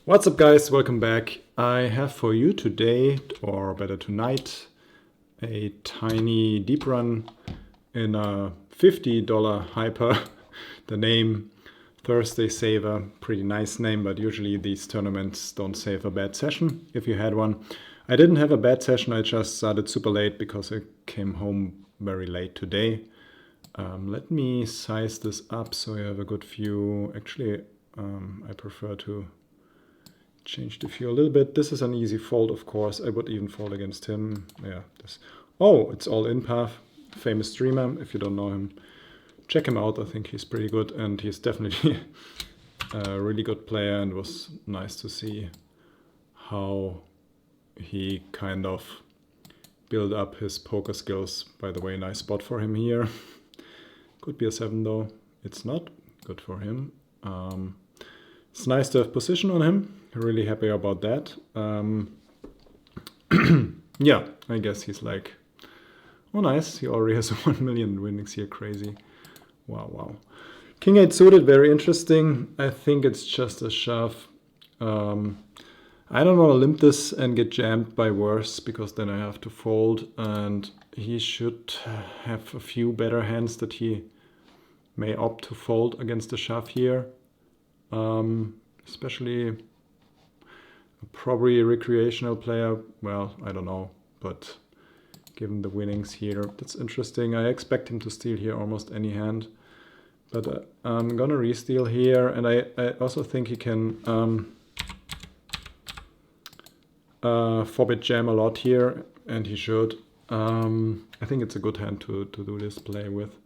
What's up, guys? Welcome back. I have for you today, or better tonight, a tiny deep run in a $50 hyper. The name Thursday Saver, pretty nice name, but usually these tournaments don't save a bad session if you had one. I didn't have a bad session, I just started super late because I came home very late today. Let me size this up so you have a good view. Actually, I prefer to change the view a little bit. This is an easy fold, of course. I would even fold against him. Yeah. Oh, it's all in path. Famous streamer. If you don't know him, check him out. I think he's pretty good, and he's definitely a really good player, and was nice to see how he kind of built up his poker skills. By the way, nice spot for him here. Could be a 7 though. It's not. Good for him. It's nice to have position on him. Really happy about that. Yeah, I guess he's like, oh nice, he already has 1 million winnings here, crazy. Wow. King 8 suited, very interesting. I think it's just a shove. I don't want to limp this and get jammed by worse, because then I have to fold, and he should have a few better hands that he may opt to fold against the shove here. Especially probably a recreational player. Well, I don't know, but given the winnings here, that's interesting. I expect him to steal here almost any hand, but I'm gonna re-steal here, and I also think he can forbid jam a lot here, and he should. I think it's a good hand to do this play with.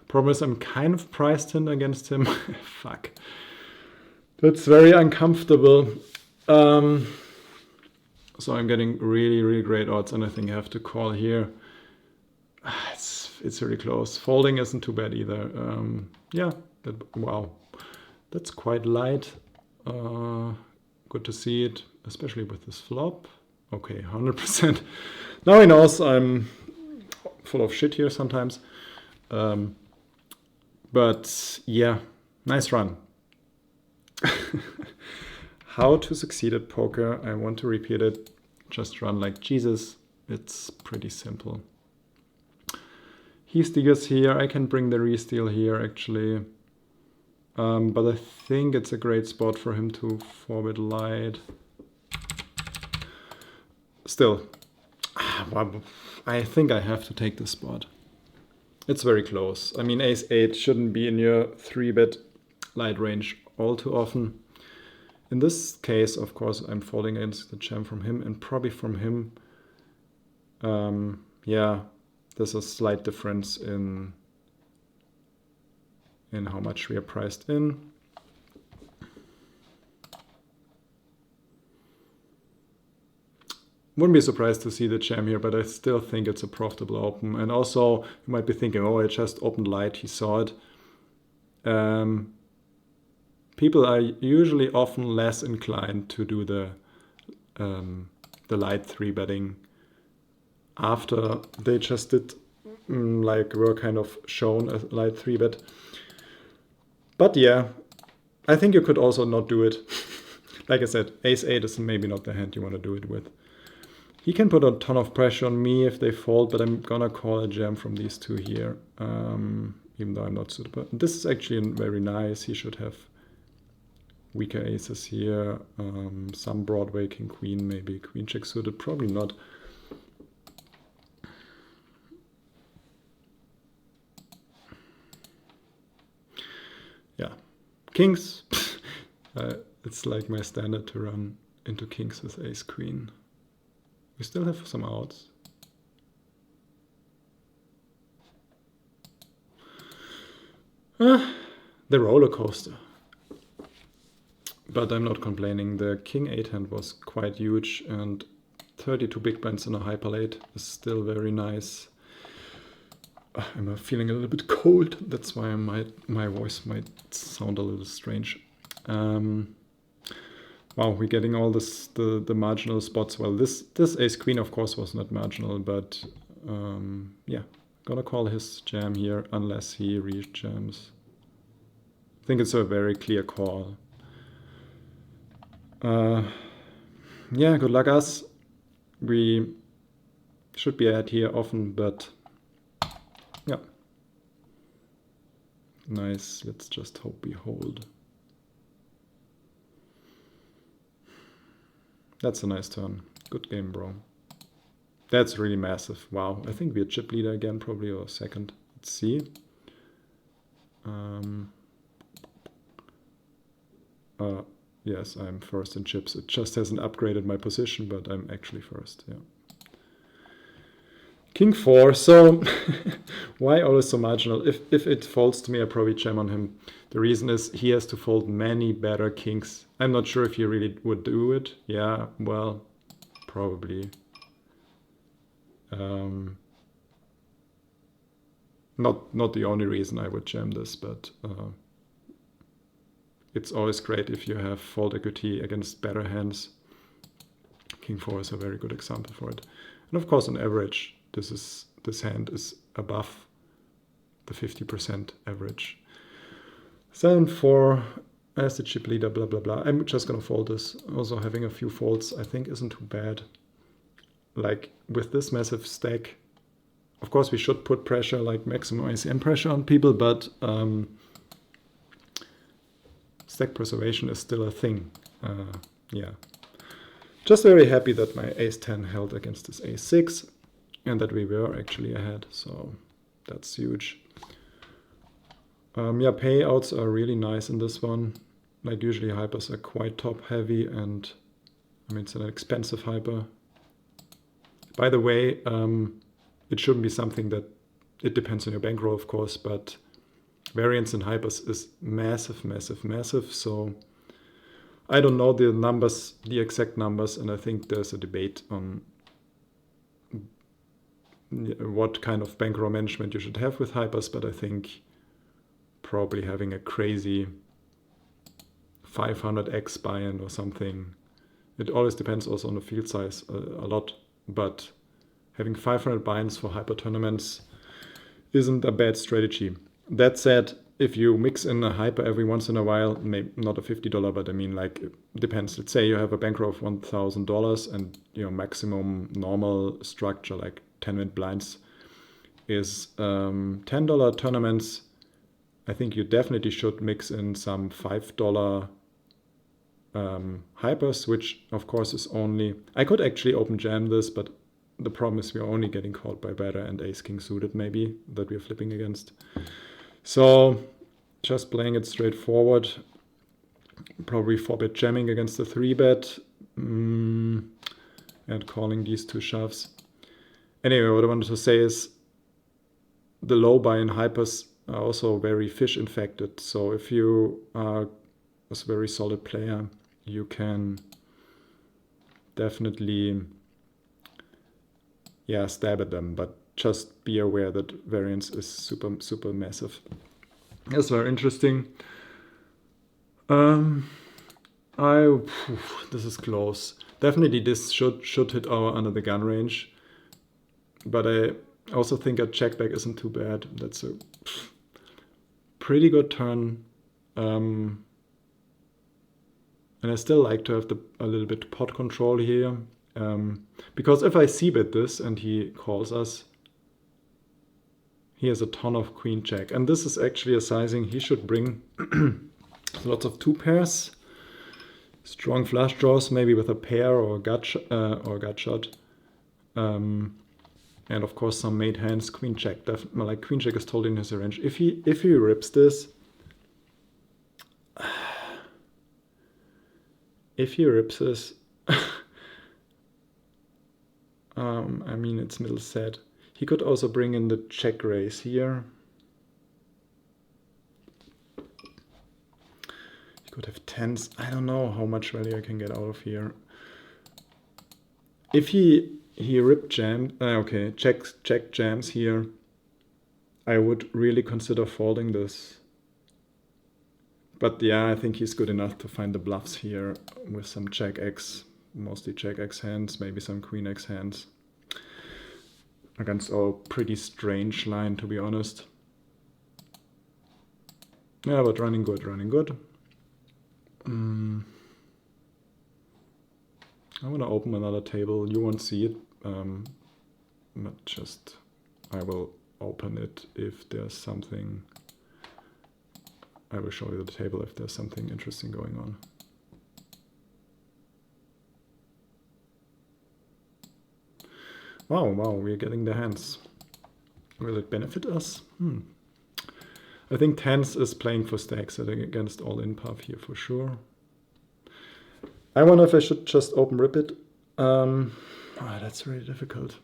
Problem is I'm kind of priced in against him. Fuck. That's very uncomfortable. So I'm getting really great odds, and I think I have to call here. It's really close. Folding isn't too bad either. Yeah, wow. That's quite light. Good to see it, especially with this flop. Okay, 100%. Now he knows I'm full of shit here sometimes. But yeah, nice run. How to succeed at poker. I want to repeat it. Just run like Jesus. It's pretty simple. He steals here. I can bring the re-steal here actually. But I think it's a great spot for him to forward light. Still, I think I have to take this spot. It's very close. I mean, ace 8 shouldn't be in your 3-bet light range all too often. In this case, of course, I'm folding against the jam from him, and probably from him. Yeah, there's a slight difference in how much we are priced in. Wouldn't be surprised to see the jam here, but I still think it's a profitable open. And also, you might be thinking, oh, I just opened light, he saw it. People are usually often less inclined to do the light 3-betting after they just did, like, were kind of shown a light 3-bet. But yeah, I think you could also not do it. Like I said, ace 8 is maybe not the hand you want to do it with. He can put a ton of pressure on me if they fold, but I'm gonna call a jam from these two here, even though I'm not suitable. This is actually very nice. He should have weaker aces here, some Broadway, king, queen, maybe queen check suited, probably not. Yeah, kings. It's like my standard to run into kings with ace queen. We still have some outs. The roller coaster. But I'm not complaining. The king 8 hand was quite huge, and 32 big blinds in a hyper late is still very nice. I'm feeling a little bit cold. That's why my voice might sound a little strange. Wow, we're getting all the marginal spots. Well, this ace queen, of course, was not marginal, but yeah, gonna call his jam here unless he re-jams. I think it's a very clear call. Yeah, good luck us. We should be ahead here often, but yeah. Nice, let's just hope we hold. That's a nice turn. Good game, bro. That's really massive. Wow, I think we're chip leader again, probably, or second. Let's see. Yes, I'm first in chips. It just hasn't upgraded my position, but I'm actually first, yeah. King 4, so why always so marginal? If it folds to me, I probably jam on him. The reason is he has to fold many better kings. I'm not sure if he really would do it. Yeah, well, probably. Not the only reason I would jam this, but it's always great if you have fold equity against better hands. King 4 is a very good example for it. And of course, on average, this hand is above the 50% average. 7-4 as the chip leader, blah, blah, blah. I'm just gonna fold this. Also having a few folds, I think, isn't too bad. Like with this massive stack, of course we should put pressure, like maximum ICM pressure on people, but stack preservation is still a thing. Yeah. Just very happy that my ace-10 held against this ace-6 and that we were actually ahead, so that's huge. Yeah, payouts are really nice in this one. Like usually hypers are quite top heavy, and I mean it's an expensive hyper. By the way, it shouldn't be something that, it depends on your bankroll of course, but variance in hypers is massive, massive, massive. So I don't know the numbers, the exact numbers, and I think there's a debate on what kind of bankroll management you should have with hypers, but I think probably having a crazy 500x buy-in or something. It always depends also on the field size a lot, but having 500 buy-ins for hyper tournaments isn't a bad strategy. That said, if you mix in a hyper every once in a while, maybe not a $50, but I mean, like, it depends. Let's say you have a bankroll of $1,000 and your maximum normal structure, like 10-minute blinds, is $10 tournaments. I think you definitely should mix in some $5 hypers, which of course is only, I could actually open jam this, but the problem is we're only getting called by better and ace-king suited maybe that we're flipping against. So just playing it straightforward, probably 4-bet jamming against the 3-bet and calling these two shoves. Anyway, what I wanted to say is the low buy-in hypers are also very fish infected. So if you are a very solid player, you can definitely stab at them, but just be aware that variance is super, super massive. That's very interesting. This is close. Definitely this should hit our under the gun range, but I also think a check back isn't too bad. That's a pretty good turn. And I still like to have a little bit pot control here. Because if I c-bet this and he calls us, he has a ton of queen jack. And this is actually a sizing he should bring. Lots of 2 pairs. Strong flush draws, maybe with a pair or gut shot. And of course some made hands, queen jack. Like queen jack is totally in his range. If he rips this, I mean, it's middle set. He could also bring in the check raise here. He could have tens. I don't know how much value I can get out of here. If he rip jammed, okay, check jams here, I would really consider folding this. But yeah, I think he's good enough to find the bluffs here with some check X, mostly check X hands, maybe some queen X hands. Against a pretty strange line, to be honest. Yeah, but running good, running good. I want to open another table. You won't see it, but just I will open it if there's something. I will show you the table if there's something interesting going on. Wow, we're getting the hands. Will it benefit us? I think tens is playing for stacks against all-in path here for sure. I wonder if I should just open rip it. That's really difficult.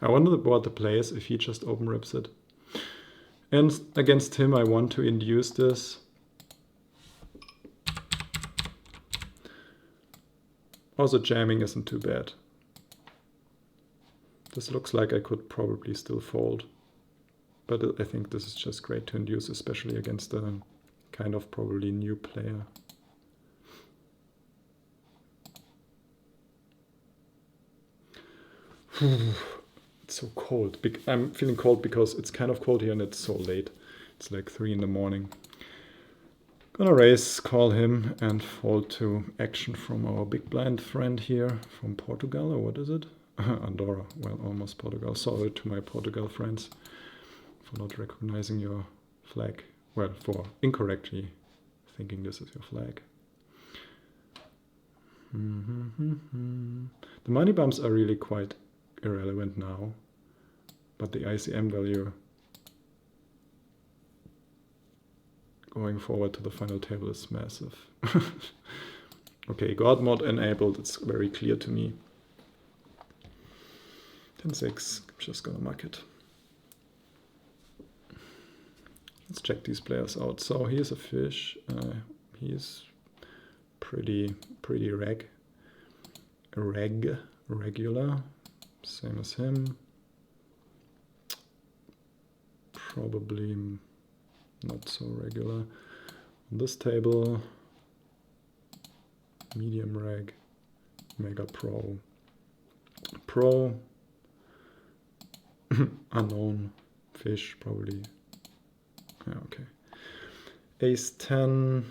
I wonder what the play is if he just open rips it. And against him I want to induce this. Also jamming isn't too bad. This looks like I could probably still fold. But I think this is just great to induce, especially against a kind of probably new player. It's so cold. I'm feeling cold because it's kind of cold here and it's so late. It's like 3 in the morning. Gonna raise, call him, and fold to action from our big blind friend here from Portugal, or what is it? Andorra. Well, almost Portugal. Sorry to my Portugal friends for not recognizing your flag. Well, for incorrectly thinking this is your flag. The money bumps are really quite irrelevant now, but the ICM value going forward to the final table is massive. Okay, God mode enabled, it's very clear to me. 10-6, I'm just gonna muck it. Let's check these players out. So here's a fish. He's pretty regular. Same as him. Probably not so regular. On this table, medium reg, mega pro, unknown fish probably. Yeah, okay. Ace 10.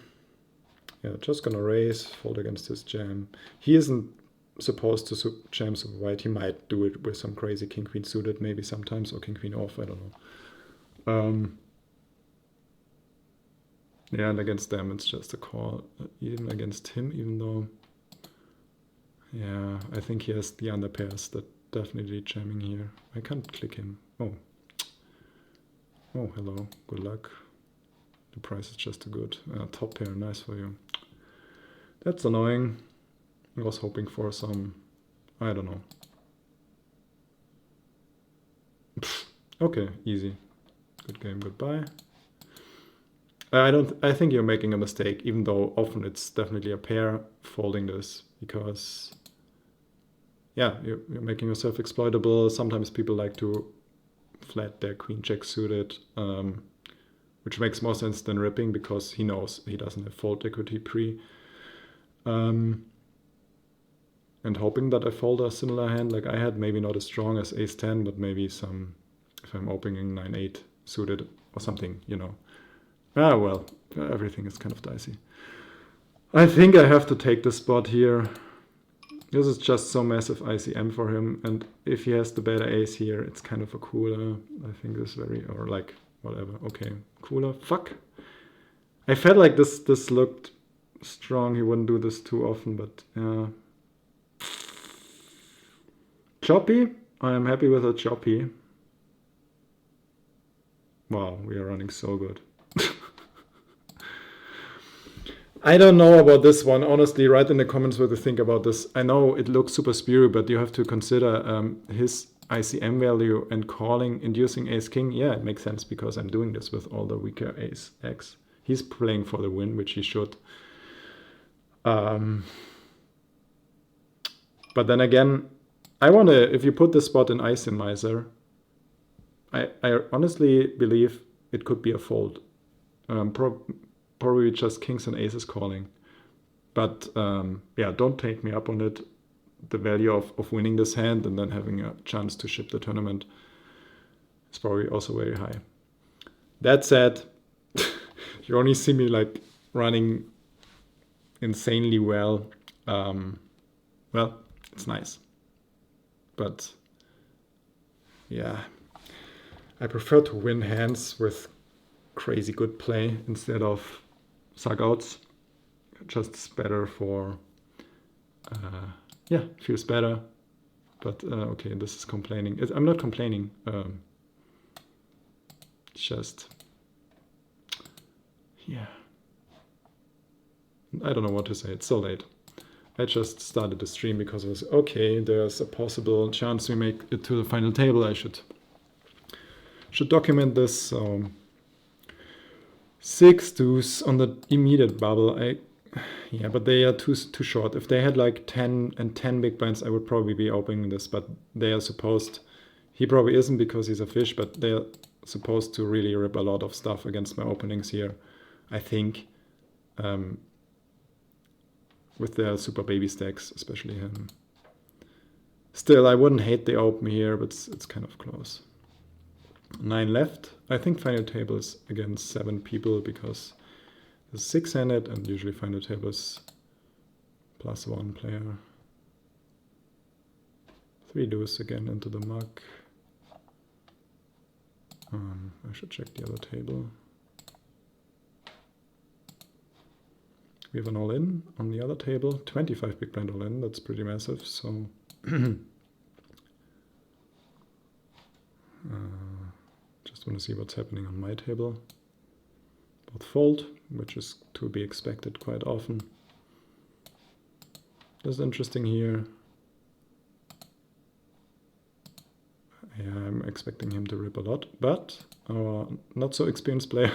Yeah, just gonna raise, fold against his jam. He isn't supposed to jam super wide. He might do it with some crazy king queen suited maybe sometimes, or king queen off, I don't know. Yeah, and against them it's just a call. Even against him, even though, yeah, I think he has the underpairs that definitely jamming here. I can't click him. Oh, hello, good luck. The price is just too good. Top pair, nice for you. That's annoying. I was hoping for some, I don't know. Okay, easy. Good game, goodbye. I think you're making a mistake, even though often it's definitely a pair folding this, because yeah, you're making yourself exploitable. Sometimes people like to flat their queen jack suited, which makes more sense than ripping because he knows he doesn't have fold equity pre. And hoping that I fold a similar hand like I had, maybe not as strong as ace 10, but maybe some, if I'm opening 9-8 suited or something, you know. Well, everything is kind of dicey. I think I have to take the spot here. This is just so massive ICM for him, and if he has the better ace here, it's kind of a cooler. I think this very, or like, whatever, okay, cooler, fuck. I felt like this looked strong, he wouldn't do this too often, but yeah. Choppy, I am happy with a choppy. Wow, we are running so good. I don't know about this one. Honestly, write in the comments what you think about this. I know it looks super spewy, but you have to consider his ICM value and calling, inducing ace-king. Yeah, it makes sense because I'm doing this with all the weaker ace-x. He's playing for the win, which he should. But then again, I want to, if you put this spot in Icemizer, I honestly believe it could be a fold. Probably just kings and aces calling. But yeah, don't take me up on it. The value of winning this hand and then having a chance to ship the tournament is probably also very high. That said, you only see me like running insanely well. Well, it's nice. But yeah, I prefer to win hands with crazy good play instead of suck-outs. Just better for, yeah, feels better. But okay, this is complaining. I'm not complaining. Just, yeah. I don't know what to say. It's so late. I just started the stream because it was okay. There's a possible chance we make it to the final table. I should document this. So 6 deuce on the immediate bubble. Yeah, but they are too short. If they had like 10 and 10 big blinds, I would probably be opening this. But they are supposed. He probably isn't because he's a fish, but they are supposed to really rip a lot of stuff against my openings here, I think. With their super baby stacks, especially him. Still, I wouldn't hate the open here, but it's kind of close. 9 left. I think final table is against 7 people because there's 6-handed and usually final table is +1 player. 3 deuce again into the muck. I should check the other table. We have an all-in on the other table. 25 big blind all-in. That's pretty massive. So just want to see what's happening on my table. Both fold, which is to be expected quite often. That's interesting here. Yeah, I'm expecting him to rip a lot, but our not so experienced player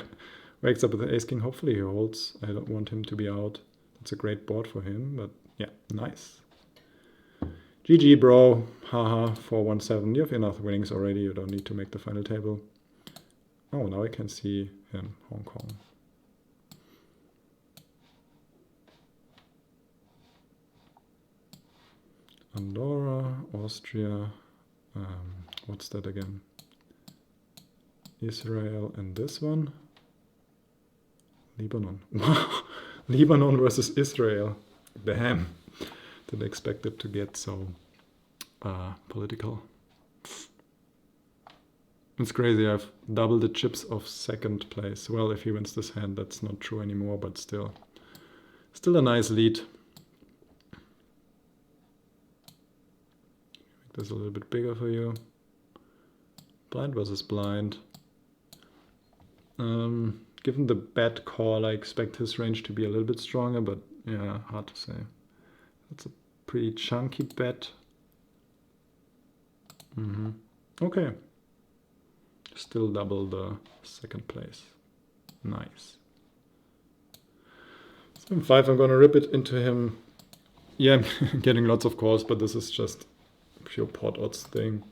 wakes up with the ace-king. Hopefully he holds. I don't want him to be out. That's a great board for him, but yeah, nice. GG, bro. Haha, 417. You have enough winnings already. You don't need to make the final table. Oh, now I can see him, Hong Kong. Andorra, Austria. What's that again? Israel and this one. Lebanon. Lebanon versus Israel. Damn. Didn't expect it to get so political. It's crazy. I've doubled the chips of second place. Well, if he wins this hand, that's not true anymore, but still a nice lead. Make this a little bit bigger for you. Blind versus blind. Given the bad call, I expect his range to be a little bit stronger, but yeah, hard to say. That's a pretty chunky bet. Okay. Still double the second place. Nice. 7-5, I'm gonna rip it into him. Yeah, I'm getting lots of calls, but this is just pure pot odds thing.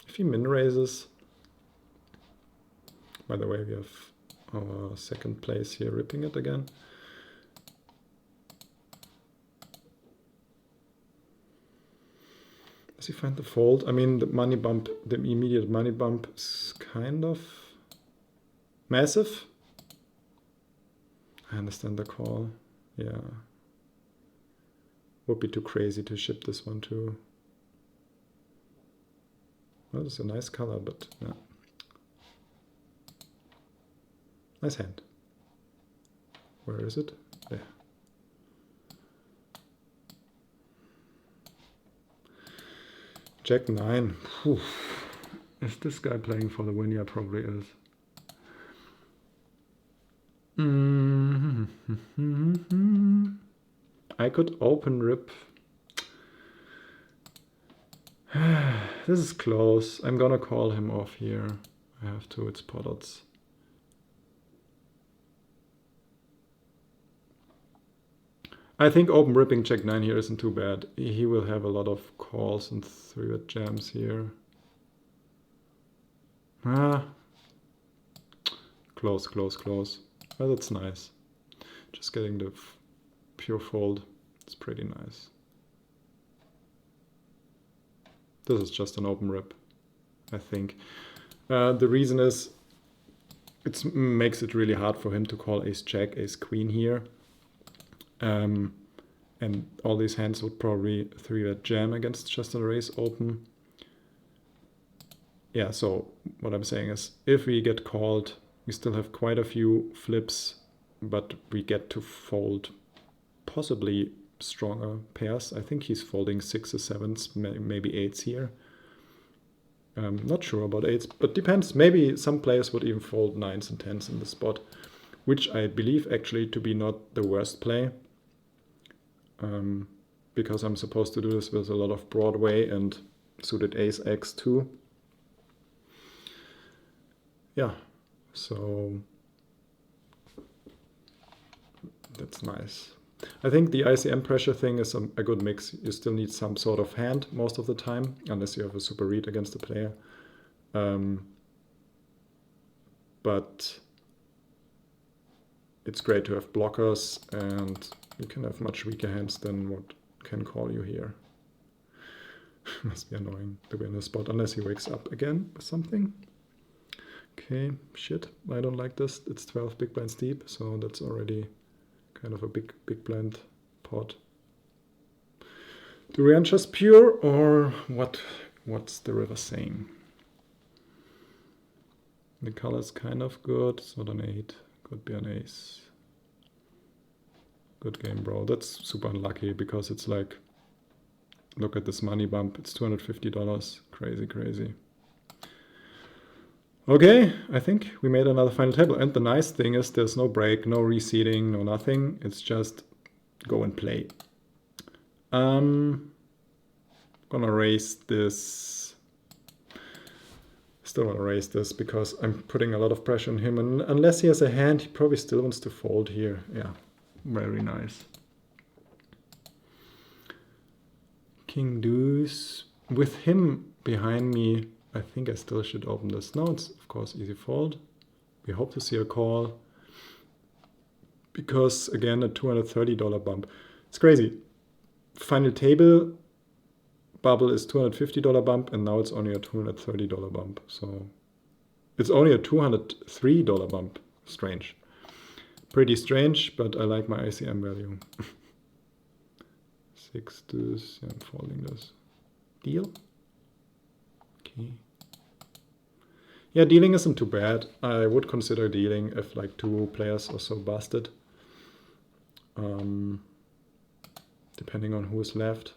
If he min raises, by the way, we have our second place here ripping it again. Does he find the fold? I mean, the money bump, the immediate money bump is kind of massive. I understand the call. Yeah. Would be too crazy to ship this one too. Well, it's a nice color, but yeah. Nice hand. Where is it? There. Jack 9. Whew. Is this guy playing for the win? Yeah, probably is. I could open rip. This is close. I'm gonna call him off here. I have to, it's pot odds. I think open ripping Jack 9 here isn't too bad. He will have a lot of calls and 3-bet jams here. Close, close, close. Well, that's nice. Just getting the pure fold. It's pretty nice. This is just an open rip, I think. The reason is it makes it really hard for him to call ace-jack, ace-queen here. And all these hands would probably 3-bet jam against just a raise open. Yeah, so what I'm saying is, if we get called, we still have quite a few flips, but we get to fold possibly stronger pairs. I think he's folding 6s or 7s, maybe 8s here. Not sure about 8s, but depends. Maybe some players would even fold 9s and 10s in the spot, which I believe actually to be not the worst play. Because I'm supposed to do this with a lot of Broadway and suited ace x too. Yeah, so that's nice. I think the ICM pressure thing is a good mix. You still need some sort of hand most of the time, unless you have a super read against the player. But it's great to have blockers, and you can have much weaker hands than what can call you here. Must be annoying to be in the spot, unless he wakes up again with something. Okay, shit, I don't like this. It's 12 big blinds deep, so that's already kind of a big blind pot. Do we enter just pure, or what's the river saying? The color's kind of good. It's not an 8. Could be an ace. Good game, bro. That's super unlucky because it's like, look at this money bump. It's $250. Crazy, crazy. Okay, I think we made another final table. And the nice thing is there's no break, no reseeding, no nothing. It's just go and play. Gonna raise this. Still want to raise this because I'm putting a lot of pressure on him. And unless he has a hand, he probably still wants to fold here. Yeah, very nice. King deuce. With him behind me, I think I still should open this. Now it's, of course, easy fold. We hope to see a call. Because, again, a $230 bump. It's crazy. Final table bubble is $250 bump, and now it's only a $230 bump. So it's only a $203 bump. Strange. Pretty strange, but I like my ICM value. 6 deuce. Yeah, I'm folding this. Deal? Okay. Yeah, dealing isn't too bad. I would consider dealing if like 2 players or so busted. Depending on who is left.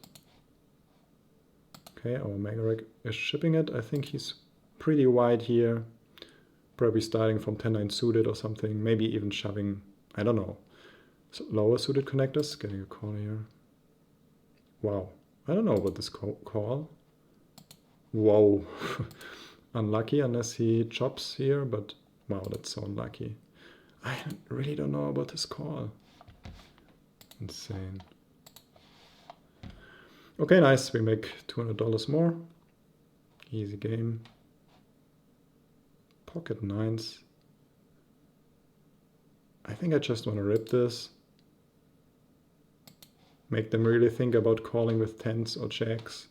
Okay, our Megarek is shipping it. I think he's pretty wide here. Probably starting from 10-9 suited or something. Maybe even shoving, I don't know. So lower suited connectors. Getting a call here. Wow. I don't know about this call. Whoa. Unlucky unless he chops here, but wow, that's so unlucky. I really don't know about this call. Insane. Okay, nice. We make $200 more. Easy game. Pocket 9s. I think I just want to rip this. Make them really think about calling with 10s or jacks.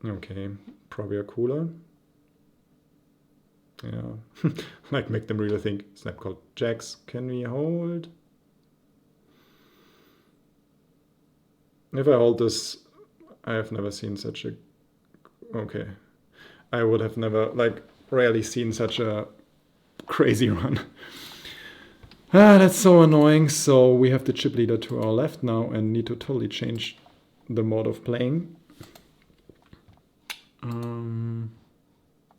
Okay, probably a cooler. Yeah, like make them really think. Snap called jacks. Can we hold? If I hold this, I have never seen such a... Okay. I would have never, like, rarely seen such a crazy run. That's so annoying. So we have the chip leader to our left now and need to totally change the mode of playing.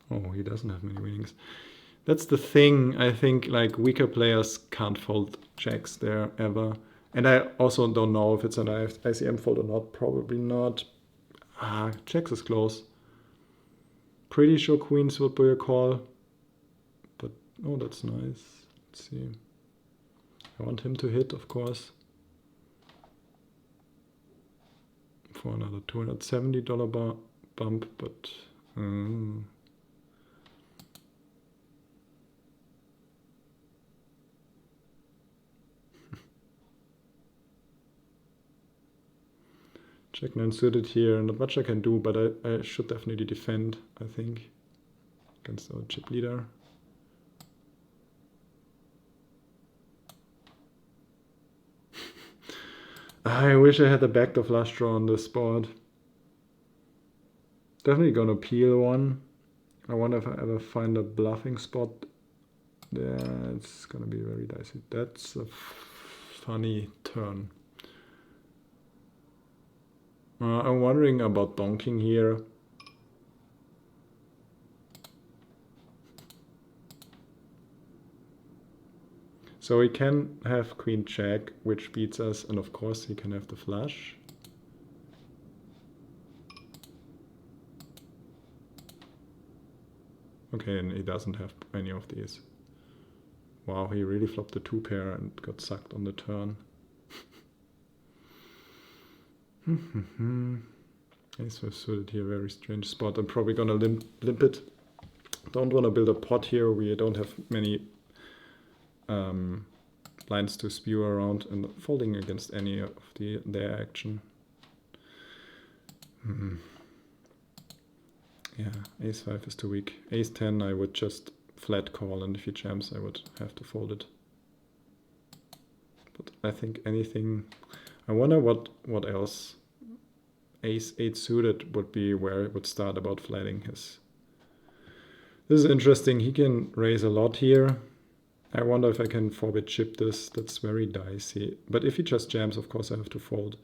Oh, he doesn't have many winnings. That's the thing. I think like weaker players can't fold jacks there ever. And I also don't know if it's an ICM fold or not. Probably not. Jacks is close. Pretty sure queens would be a call. But, oh, that's nice. Let's see. I want him to hit, of course. For another $270 bump, but... Check 9 suited here, not much I can do, but I should definitely defend, I think, against our chip leader. I wish I had the backdoor flush draw on this board. Definitely gonna peel one. I wonder if I ever find a bluffing spot. Yeah, it's gonna be very dicey. That's a funny turn. I'm wondering about donking here. So he can have queen jack, which beats us, and of course he can have the flush. Okay, and he doesn't have any of these. Wow, he really flopped the 2 pair and got sucked on the turn. Ace was suited here, very strange spot. I'm probably gonna limp it. Don't want to build a pot here. We don't have many blinds to spew around and folding against any of their action. Yeah, ace 5 is too weak. Ace 10 I would just flat call, and if he jams I would have to fold it. But I think anything... I wonder what else. Ace 8 suited would be where it would start about flatting his... This is interesting. He can raise a lot here. I wonder if I can 4-bit chip this. That's very dicey. But if he just jams, of course I have to fold.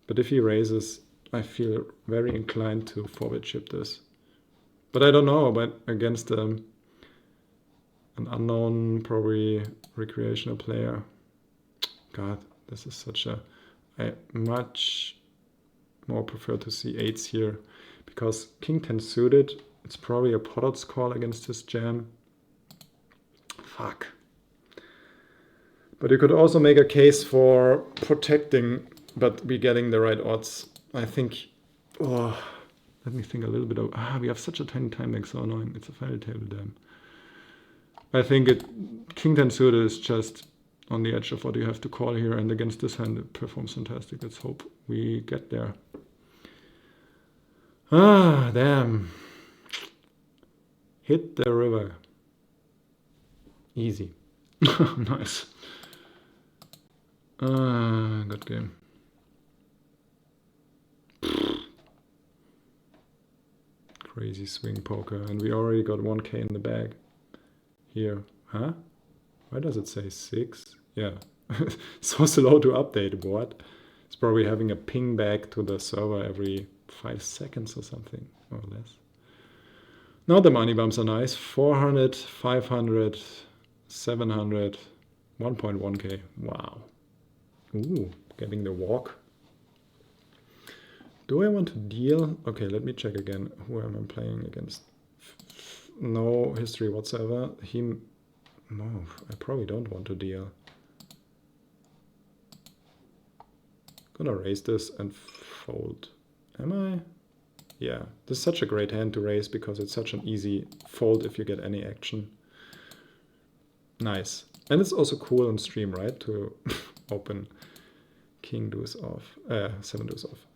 But if he raises, I feel very inclined to 4-bit chip this. But I don't know, but against an unknown, probably recreational player. God, this is such a... I much more prefer to see 8s here. Because king 10 suited, it's probably a potter's call against his jam. Fuck. But you could also make a case for protecting, but be getting the right odds. I think... Oh, let me think a little bit of... we have such a tiny time lag, so annoying. It's a final table, damn. I think king 10 suited is just on the edge of what you have to call here, and against this hand it performs fantastic. Let's hope we get there. Damn. Hit the river. Easy. Nice. Good game. Crazy swing poker, and we already got 1k in the bag here. Huh? Why does it say 6? Yeah. So slow to update. What? It's probably having a ping back to the server every 5 seconds or something, or less. Now the money bumps are nice. 400, 500, 700, 1.1k. Wow. Ooh, getting the walk. Do I want to deal? Okay, let me check again. Who am I playing against? No history whatsoever. No, I probably don't want to deal. Gonna raise this and fold. Am I? Yeah, this is such a great hand to raise because it's such an easy fold if you get any action. Nice. And it's also cool on stream, right? To open king deuce off, 7 deuce off.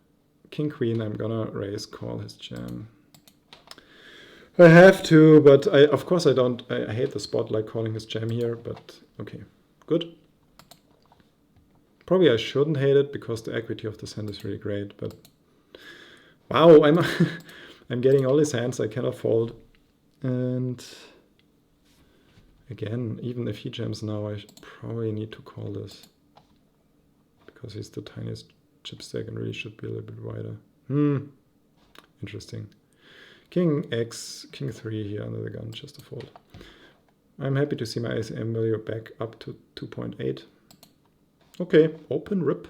King queen, I'm gonna raise, call his jam. I have to, but of course I don't. I hate the spot like calling his jam here, but okay, good. Probably I shouldn't hate it because the equity of this hand is really great, but wow, I'm getting all his hands I cannot fold. And again, even if he jams now, I probably need to call this because he's the tiniest chip stack and really should be a little bit wider. Interesting. King X, King 3 here under the gun, just a fold. I'm happy to see my ICM value back up to 2.8. Okay, open rip.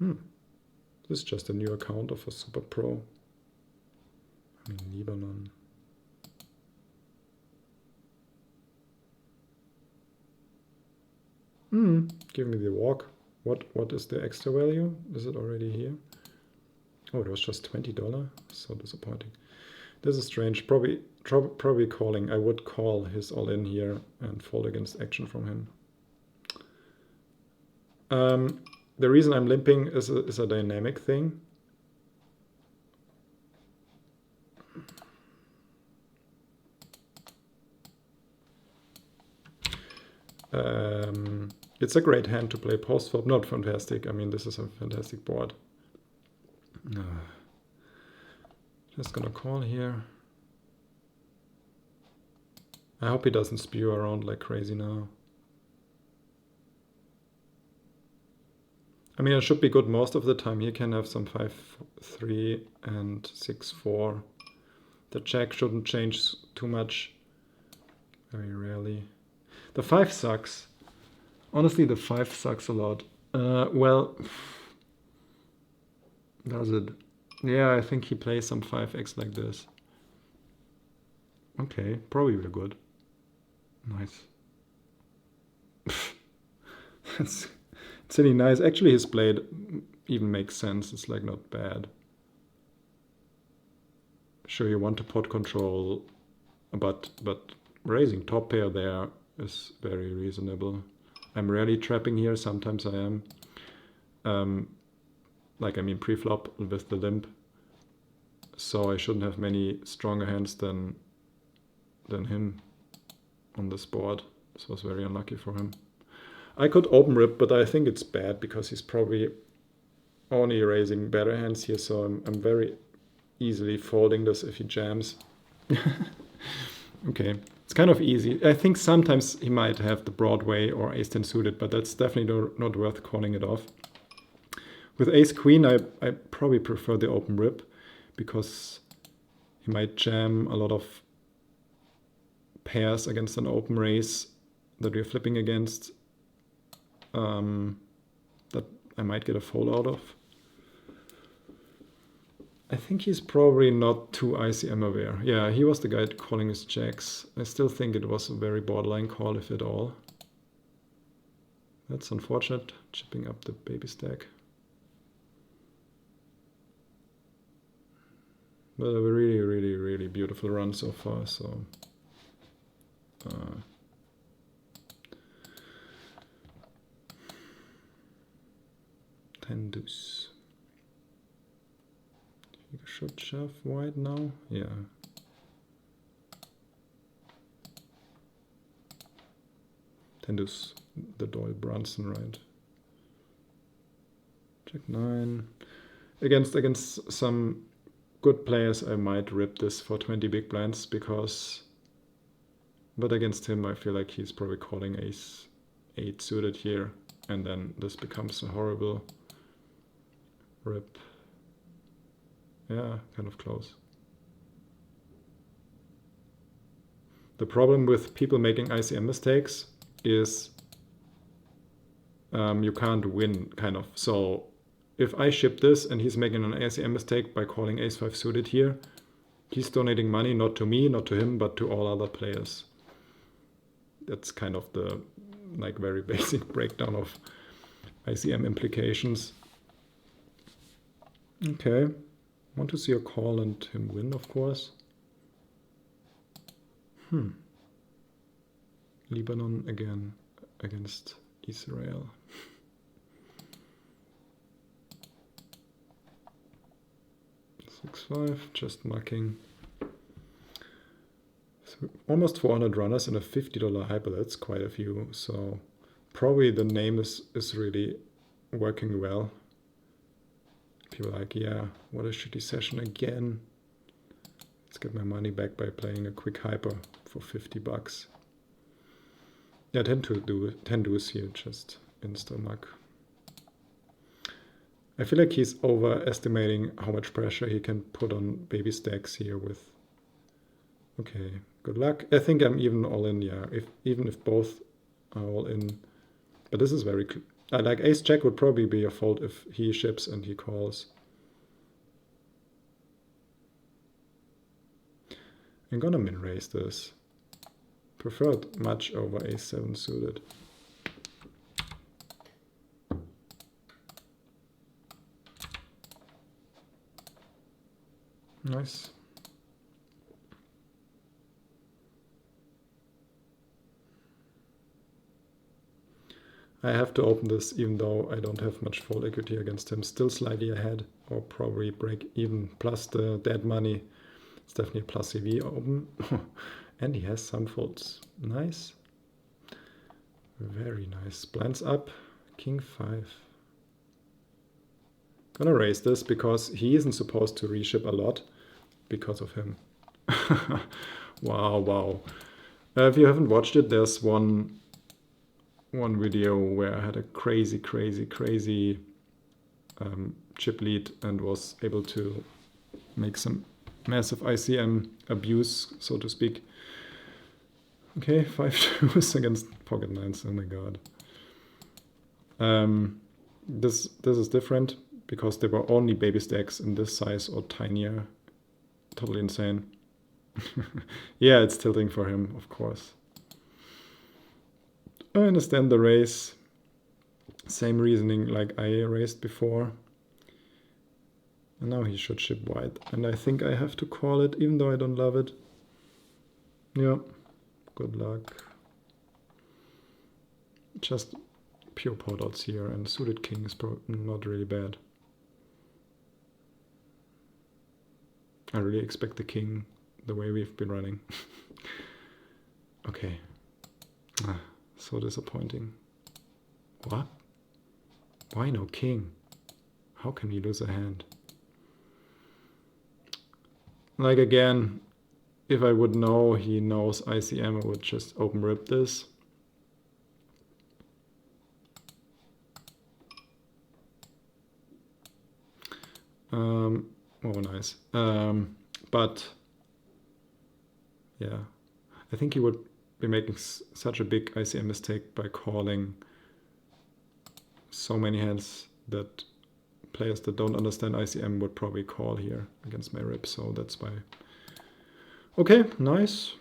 This is just a new account of a super pro. I mean, Lebanon. Give me the walk. What is the extra value? Is it already here? Oh, it was just $20. So disappointing. This is strange. Probably calling. I would call his all-in here and fold against action from him. The reason I'm limping is a dynamic thing. It's a great hand to play post-flop. Not fantastic. I mean, this is a fantastic board. Just gonna call here. I hope he doesn't spew around like crazy now. I mean, it should be good most of the time. He can have some 5-3 and 6-4. The jack shouldn't change too much. Very rarely. The 5 sucks. Honestly, the 5 sucks a lot. Well, does it? Yeah, I think he plays some 5x like this. Okay, probably really good. Nice. It's really nice. Actually, his blade even makes sense. It's like not bad. Sure, you want to pot control, but raising top pair there is very reasonable. I'm rarely trapping here. Sometimes I am. Like, I mean, pre-flop with the limp. So I shouldn't have many stronger hands than him on this board. This was very unlucky for him. I could open rip, but I think it's bad because he's probably only raising better hands here. So I'm very easily folding this if he jams. Okay, it's kind of easy. I think sometimes he might have the Broadway or ace-10 suited, but that's definitely not worth calling it off. With ace-queen, I probably prefer the open rip because he might jam a lot of pairs against an open raise that we're flipping against that I might get a fold out of. I think he's probably not too ICM aware. Yeah, he was the guy calling his jacks. I still think it was a very borderline call, if at all. That's unfortunate, chipping up the baby stack. But a really, really, really beautiful run so far, so... 10 deuce. You should shove wide now, yeah. Ten deuce, the Doyle Brunson, right? Jack 9. Against some good players, I might rip this for 20 big blinds because, but against him, I feel like he's probably calling ace 8 suited here, and then this becomes a horrible rip. Yeah, kind of close. The problem with people making ICM mistakes is you can't win, kind of. So if I ship this and he's making an ICM mistake by calling ace-5 suited here, he's donating money not to me, not to him, but to all other players. That's kind of the like very basic breakdown of ICM implications. Okay, want to see a call and him win, of course. Lebanon again against Israel. Six-5, just mucking. So almost 400 runners and a $50 hyper. That's quite a few. So probably the name is really working well. People are like, yeah, what a shitty session again. Let's get my money back by playing a quick hyper for 50 bucks. Yeah, 10 deuce here, just insta-muck. I feel like he's overestimating how much pressure he can put on baby stacks here with... Okay, good luck. I think I'm even all in, yeah, even if both are all in. But this is very... like ace-jack would probably be a fold if he ships and he calls. I'm gonna min-raise this. Preferred much over ace-7 suited. Nice. I have to open this even though I don't have much fold equity against him. Still slightly ahead, or probably break even. Plus the dead money. It's definitely a plus EV open. And he has some folds. Nice. Very nice. Blinds up. King 5. Gonna raise this because he isn't supposed to reship a lot because of him. Wow, wow. If you haven't watched it, there's one video where I had a crazy chip lead and was able to make some massive ICM abuse, so to speak. Okay, 5 2s against pocket 9s. Oh my god. This is different because there were only baby stacks in this size or tinier. Totally insane. Yeah, it's tilting for him, of course. I understand the raise. Same reasoning like I raised before. And now he should ship white. And I think I have to call it, even though I don't love it. Yeah, good luck. Just pure pot odds here, and suited king is not really bad. I really expect the king the way we've been running. Okay. So disappointing. What? Why no king? How can we lose a hand? Like again, if I would know he knows ICM, I would just open rip this. Oh, nice. But yeah, I think he would be making such a big ICM mistake by calling so many hands that players that don't understand ICM would probably call here against my rip, so that's why. Okay, nice.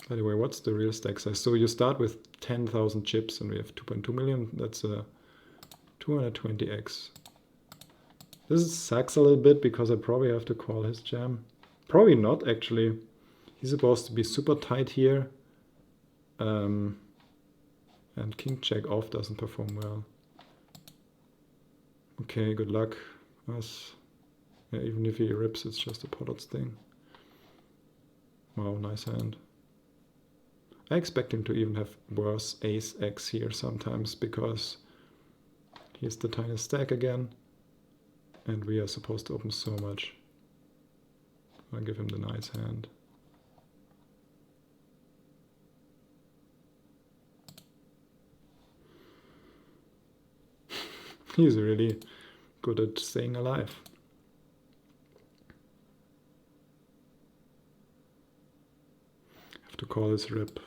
By the way, what's the real stack size? So you start with 10,000 chips and we have 2.2 million. That's a 220x. This sucks a little bit because I probably have to call his jam. Probably not, actually. He's supposed to be super tight here. And king jack off doesn't perform well. Okay, good luck. Us. Yeah, even if he rips, it's just a pot odds thing. Wow, nice hand. I expect him to even have worse ace x here sometimes because he's the tiniest stack again. And we are supposed to open so much. I'll give him the nice hand. He's really good at staying alive. Have to call his rip.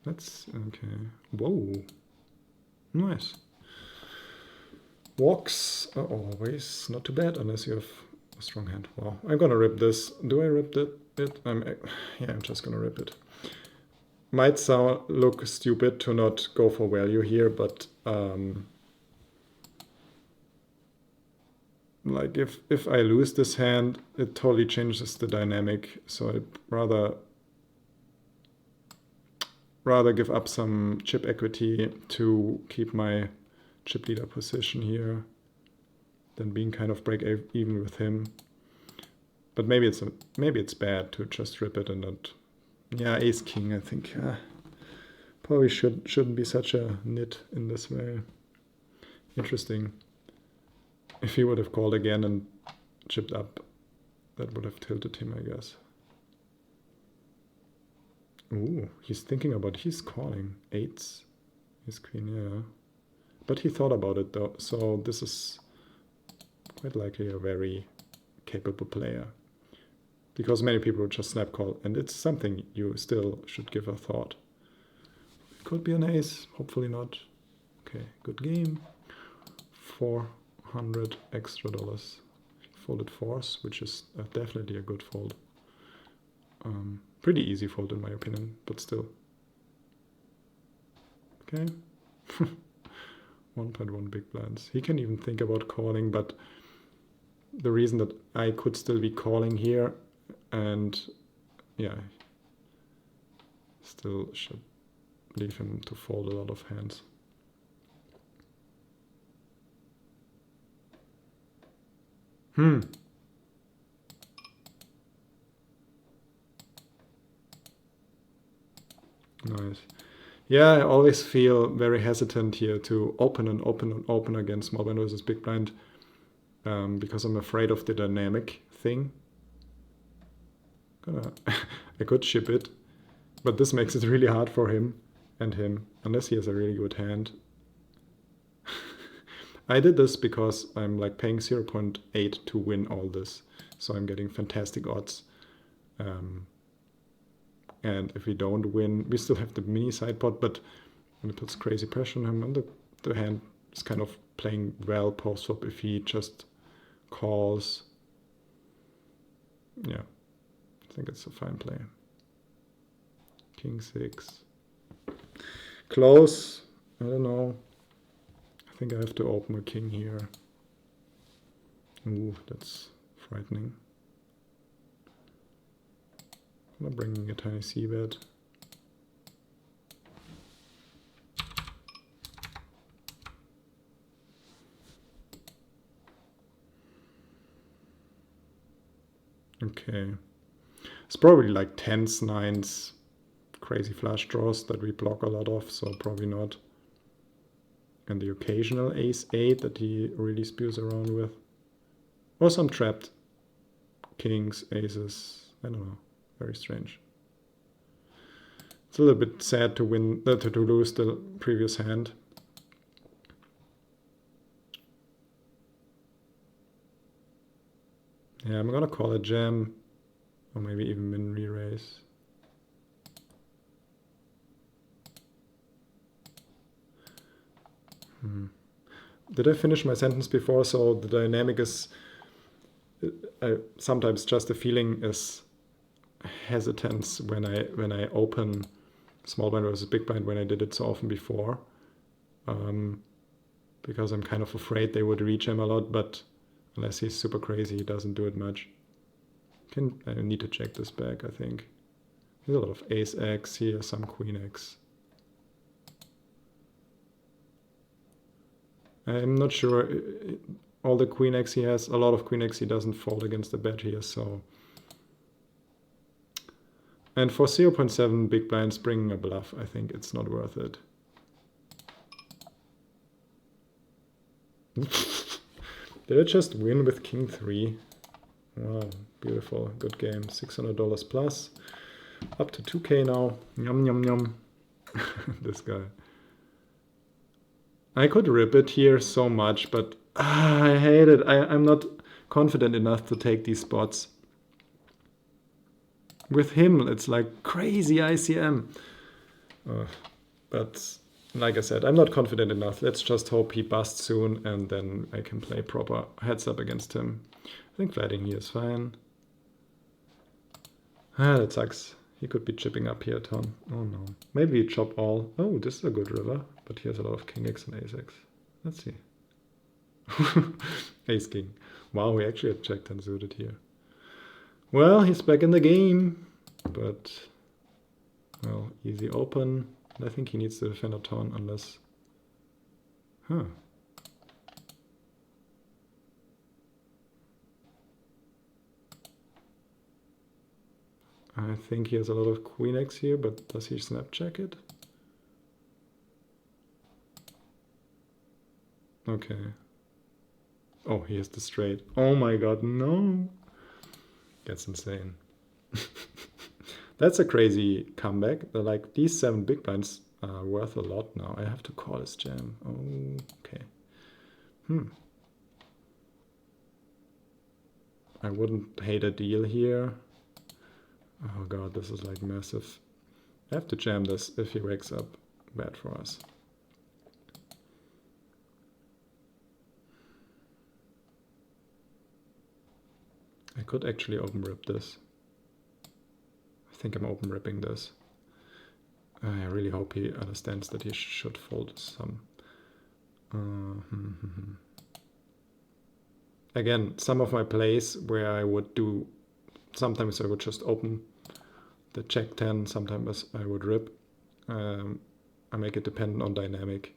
That's okay. Whoa. Nice. Walks are always not too bad unless you have a strong hand. Wow. I'm gonna rip this. Do I rip it? Yeah, I'm just gonna rip it. Might look stupid to not go for value here, but like if I lose this hand, it totally changes the dynamic. So I'd rather give up some chip equity to keep my chip leader position here than being kind of break even with him. But maybe it's bad to just rip it and not. Yeah, ace king, I think. Probably shouldn't be such a nit in this way. Interesting. If he would have called again and chipped up, that would have tilted him, I guess. Ooh, he's thinking about his calling. Eights. His queen, yeah. But he thought about it though, so this is quite likely a very capable player. Because many people would just snap call, and it's something you still should give a thought. It could be an ace, hopefully not. Okay, good game. 400 extra dollars. Folded fours, which is definitely a good fold. Pretty easy fold in my opinion, but still. Okay. 1.1 big blinds. He can even think about calling, but the reason that I could still be calling here and yeah, still should leave him to fold a lot of hands. Nice. Yeah, I always feel very hesitant here to open and open and open against small blind versus big blind because I'm afraid of the dynamic thing. I could ship it, but this makes it really hard for him and him, unless he has a really good hand. I did this because I'm like paying 0.8 to win all this, so I'm getting fantastic odds. And if we don't win, we still have the mini sidepot, but when it puts crazy pressure on him, and the hand is kind of playing well post-flop if he just calls. Yeah, I think it's a fine play. King 6. Close, I don't know. I think I have to open a king here. Ooh, that's frightening. I'm bringing a tiny c-bet. Okay. It's probably like 10s, 9s, crazy flush draws that we block a lot of, so probably not. And the occasional ace-8 that he really spews around with. Or some trapped kings, aces, I don't know. Very strange. It's a little bit sad to win, to lose the previous hand. Yeah, I'm gonna call a jam, or maybe even min re-raise. Did I finish my sentence before? So the dynamic is sometimes just the feeling is hesitance when I open small blind versus big blind when I did it so often before, because I'm kind of afraid they would reach him a lot, but unless he's super crazy, he doesn't do it much. I need to check this back, I think. There's a lot of ace x here, some queen x. I'm not sure. All the queen x he has, a lot of queen x he doesn't fold against the bet here, so. And for 0.7 big blinds bringing a bluff, I think it's not worth it. Did I just win with king 3? Wow, beautiful, good game. $600 plus, up to 2K now. Yum, yum, yum. This guy. I could rip it here so much, but I hate it. I'm not confident enough to take these spots. With him, it's like crazy ICM. But like I said, I'm not confident enough. Let's just hope he busts soon, and then I can play proper heads up against him. I think flatting here is fine. Ah, that sucks. He could be chipping up here a ton. Oh no. Maybe we chop all. Oh, this is a good river, but he has a lot of king x and ace x. Let's see. Ace king. Wow, we actually had jack 10 suited here. Well, he's back in the game, but well, easy open. I think he needs to defend a ton unless. Huh. I think he has a lot of queen x here, but does he snap check it? Okay. Oh, he has the straight. Oh my god, no! That's insane. That's a crazy comeback. Like, these 7 big blinds are worth a lot now. I have to call his jam. Okay. I wouldn't hate a deal here. Oh god, this is like massive. I have to jam this if he wakes up. Bad for us. I could actually open rip this. I think I'm open ripping this. I really hope he understands that he should fold some. Again, some of my plays where I would do, sometimes I would just open the jack 10, sometimes I would rip. I make it dependent on dynamic.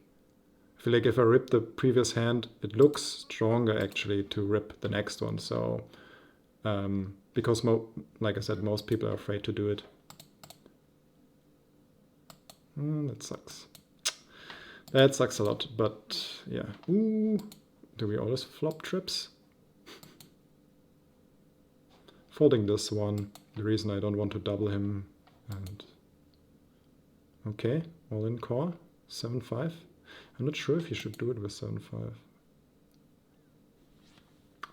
I feel like if I rip the previous hand, it looks stronger actually to rip the next one. So, because like I said, most people are afraid to do it. That sucks. That sucks a lot, but yeah. Ooh, do we always flop trips? Folding this one, the reason I don't want to double him. And okay, all in call, 7-5. I'm not sure if you should do it with 7-5.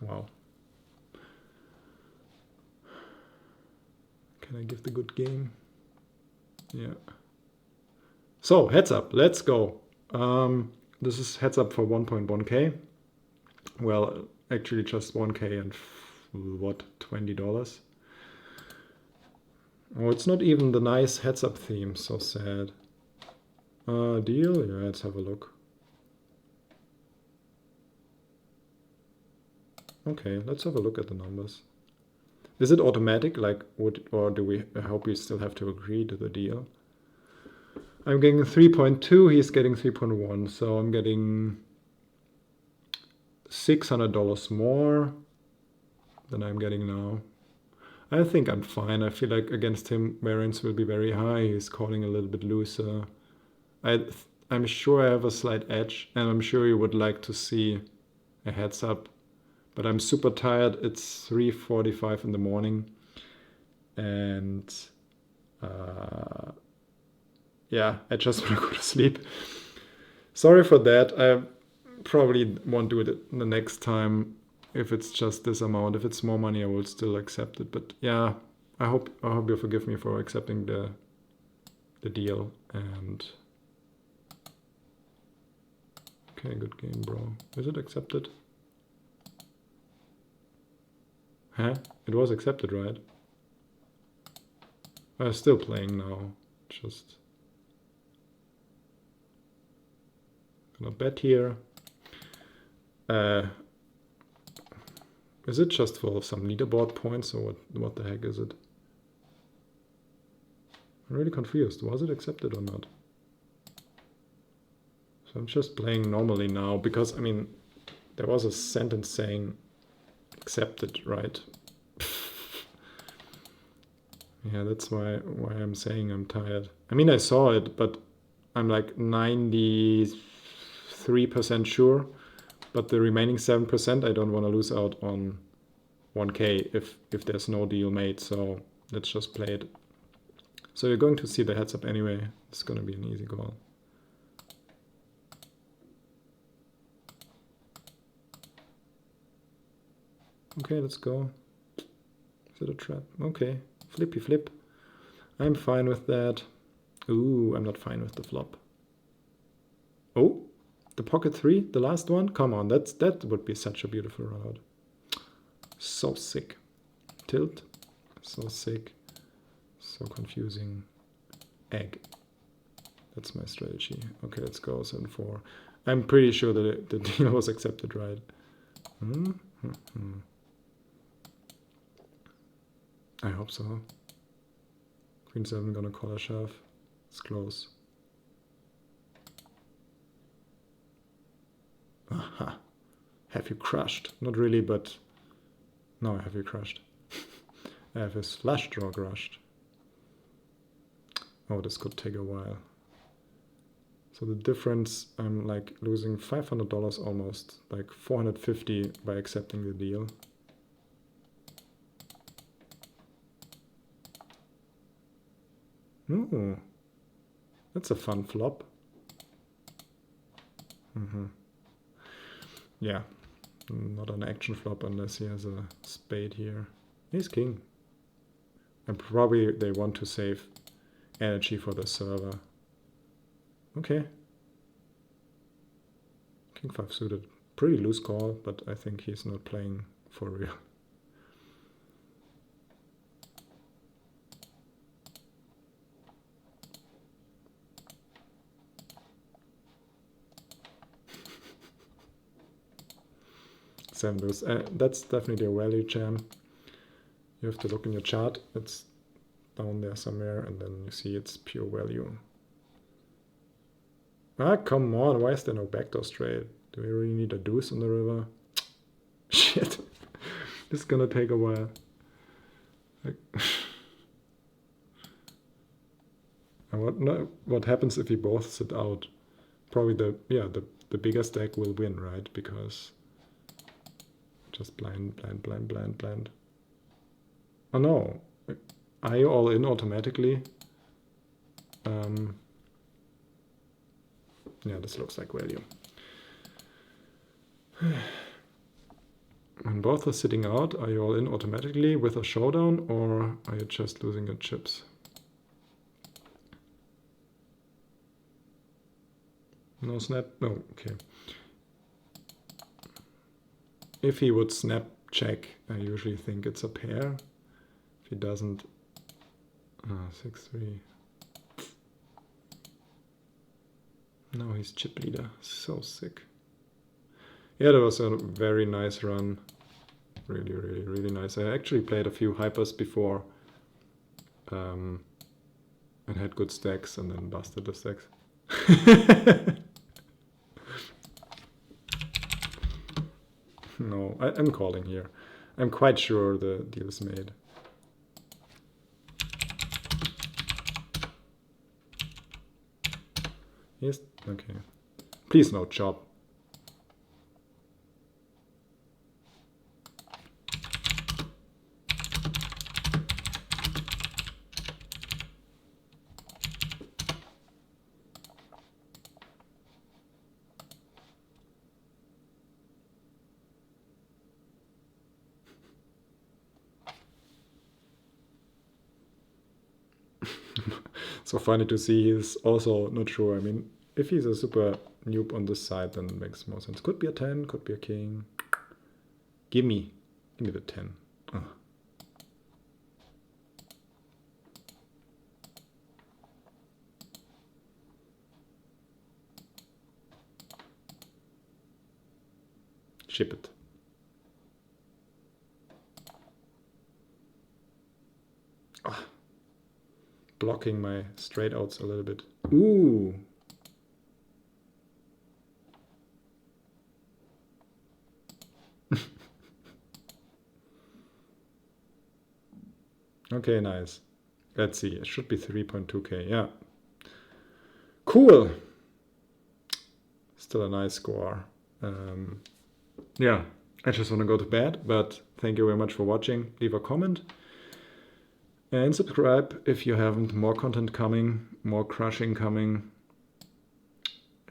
Wow. Can I give the good game? Yeah. So, heads up, let's go. This is heads up for 1.1k. Well, actually just 1k and what, $20? Oh, it's not even the nice heads up theme, so sad. Deal? Yeah, let's have a look. Okay, let's have a look at the numbers. Is it automatic, like, or do we, I hope we still have to agree to the deal? I'm getting 3.2, he's getting 3.1, so I'm getting $600 more than I'm getting now. I think I'm fine. I feel like against him, variance will be very high. He's calling a little bit looser. I'm sure I have a slight edge, and I'm sure you would like to see a heads up. But I'm super tired. It's 3:45 in the morning. And yeah, I just want to go to sleep. Sorry for that. I probably won't do it the next time if it's just this amount. If it's more money, I will still accept it. But yeah, I hope you forgive me for accepting the deal. And okay, good game, bro. Is it accepted? Huh? It was accepted, right? I'm still playing now. Just gonna bet here. Is it just for some leaderboard points, or what the heck is it? I'm really confused. Was it accepted or not? So I'm just playing normally now, because, I mean, there was a sentence saying accepted, right? Yeah, that's why I'm saying I'm tired. I mean, I saw it, but I'm like 93% sure. But the remaining 7%, I don't want to lose out on 1k if there's no deal made. So let's just play it. So you're going to see the heads up anyway. It's going to be an easy call. Okay, let's go. Is it a trap? Okay, flippy flip. I'm fine with that. Ooh, I'm not fine with the flop. Oh, the pocket 3, the last one? Come on, that would be such a beautiful rollout. So sick. Tilt. So sick. So confusing. Egg. That's my strategy. Okay, let's go 7-4. I'm pretty sure that the deal was accepted, right? I hope so. Queen 7 gonna call a shove. It's close. Aha. Have you crushed? Not really, but no, I have you crushed. I have his flush draw crushed. Oh, this could take a while. So the difference, I'm like losing $500 almost, like $450 by accepting the deal. Ooh, that's a fun flop. Yeah, not an action flop unless he has a spade here. He's king. And probably they want to save energy for the server. Okay. King 5 suited. Pretty loose call, but I think he's not playing for real. Seven deuce. That's definitely a value jam. You have to look in your chart. It's down there somewhere, and then you see it's pure value. Ah, come on. Why is there no backdoor straight? Do we really need a deuce on the river? Shit. This is gonna take a while. And what happens if we both sit out? Probably the bigger stack will win, right? Because just blind. Oh no, are you all in automatically? Yeah, this looks like value. When both are sitting out, are you all in automatically with a showdown, or are you just losing your chips? No snap? No, okay. If he would snap check, I usually think it's a pair. If he doesn't, 6-3. No, he's chip leader. So sick. Yeah, that was a very nice run. Really nice. I actually played a few hypers before and had good stacks and then busted the stacks. No, I'm calling here. I'm quite sure the deal is made. Yes, okay. Please no chop. So funny to see he's also not sure. I mean, if he's a super noob on this side, then it makes more sense. Could be a 10, could be a king. Give me the 10. Oh. Ship it. Oh. Blocking my straight outs a little bit. Ooh. Okay, nice. Let's see. It should be 3.2k. Yeah. Cool. Still a nice score. Yeah, I just want to go to bed, but thank you very much for watching. Leave a comment and subscribe if you haven't. More content coming, more crushing coming.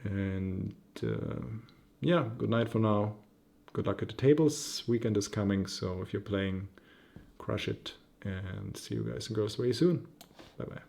And yeah, good night for now. Good luck at the tables. Weekend is coming, so if you're playing, crush it. And see you guys and girls very soon. Bye bye.